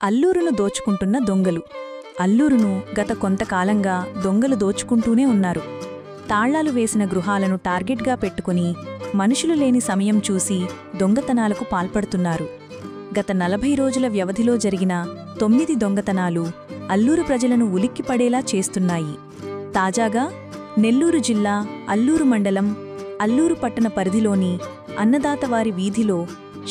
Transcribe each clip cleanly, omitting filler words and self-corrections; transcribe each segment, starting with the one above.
అల్లూరును దోచుకుంటున్న దొంగలు. అల్లూరును గత కొంతకాలంగా దొంగలు దోచుకుంటూనే ఉన్నారు. తాళ్లాలు వేసిన గృహాలను టార్గెట్గా పెట్టుకుని మనుషులు లేని సమయం చూసి దొంగతనాలకు పాల్పడుతున్నారు. గత 40 రోజుల వ్యవధిలో జరిగిన 9 దొంగతనాలు అల్లూరు ప్రజలను ఉలిక్కిపడేలా చేస్తున్నాయి. తాజాగా నెల్లూరు జిల్లా అల్లూరు మండలం అల్లూరు పట్టణ పరిధిలోని అన్నదాతవారి వీధిలో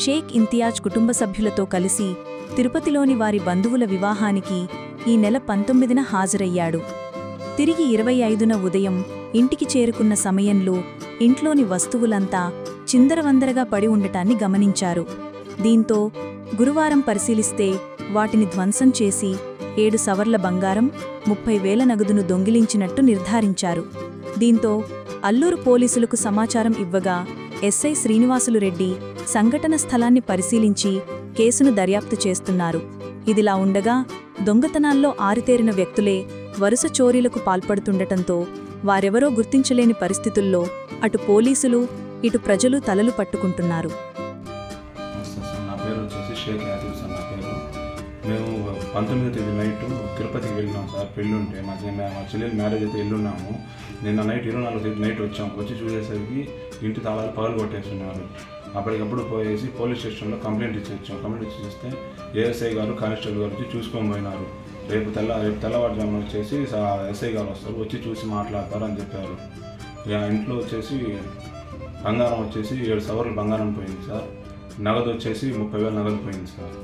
షేక్ ఇంతియాజ్ కుటుంబ సభ్యులతో కలిసి తిరుపతిలోని వారి బంధువుల వివాహానికి ఈ నెల 19న హాజరయ్యాడు. తిరిగి 25న ఉదయం ఇంటికి చేరుకున్న సమయంలో ఇంట్లోని వస్తువులంతా చిందరవందరగా పడి ఉండటాన్ని గమనించారు. దీంతో గురువారం పరిశీలిస్తే వాటిని ధ్వంసం చేసి 7 సవర్ల బంగారం, 30,000 నగదును దొంగిలించినట్టు నిర్ధారించారు. దీంతో అల్లూరు పోలీసులకు సమాచారం ఇవ్వగా ఎస్ఐ శ్రీనివాసులు రెడ్డి సంఘటన స్థలాన్ని పరిశీలించి కేసును దర్యాప్తు చేస్తున్నారు. ఇదిలా ఉండగా దొంగతనాల్లో ఆరితేరిన వ్యక్తులే వరుస చోరీలకు పాల్పడుతుండటంతో వారెవరో గుర్తించలేని పరిస్థితుల్లో అటు పోలీసులు ఇటు ప్రజలు తలలు పట్టుకుంటున్నారు. నా పేరు వచ్చేసి షేక్ యాదవ్ సార్. నా పేరు మేము 19వ తేదీ నైట్ తిరుపతికి వెళ్ళినాం సార్. పెళ్ళి ఉంటే మా చెల్లెలు మ్యారేజ్ అయితే వెళ్ళున్నాము. నిన్న నైట్ 24వ తేదీ నైట్ వచ్చాం. వచ్చి చూసేసరికి ఇంటి తాళాలు పగలు కొట్టేస్తున్నారు. అప్పటికప్పుడు పోయేసి పోలీస్ స్టేషన్లో కంప్లైంట్ ఇచ్చేసాం. కంప్లైంట్ ఇచ్చేస్తే ఏఎస్ఐ గారు కానిస్టేబుల్ గారు వచ్చి చూసుకొని పోయినారు. రేపు తెల్లవారుజామున వచ్చేసి ఎస్ఐ గారు వస్తారు, వచ్చి చూసి మాట్లాడతారు అని చెప్పారు. ఇంట్లో వచ్చేసి బంగారం వచ్చేసి 7 సవర్లు బంగారం పోయింది సార్. నగదు వచ్చేసి 30,000 నగదు పోయింది సార్.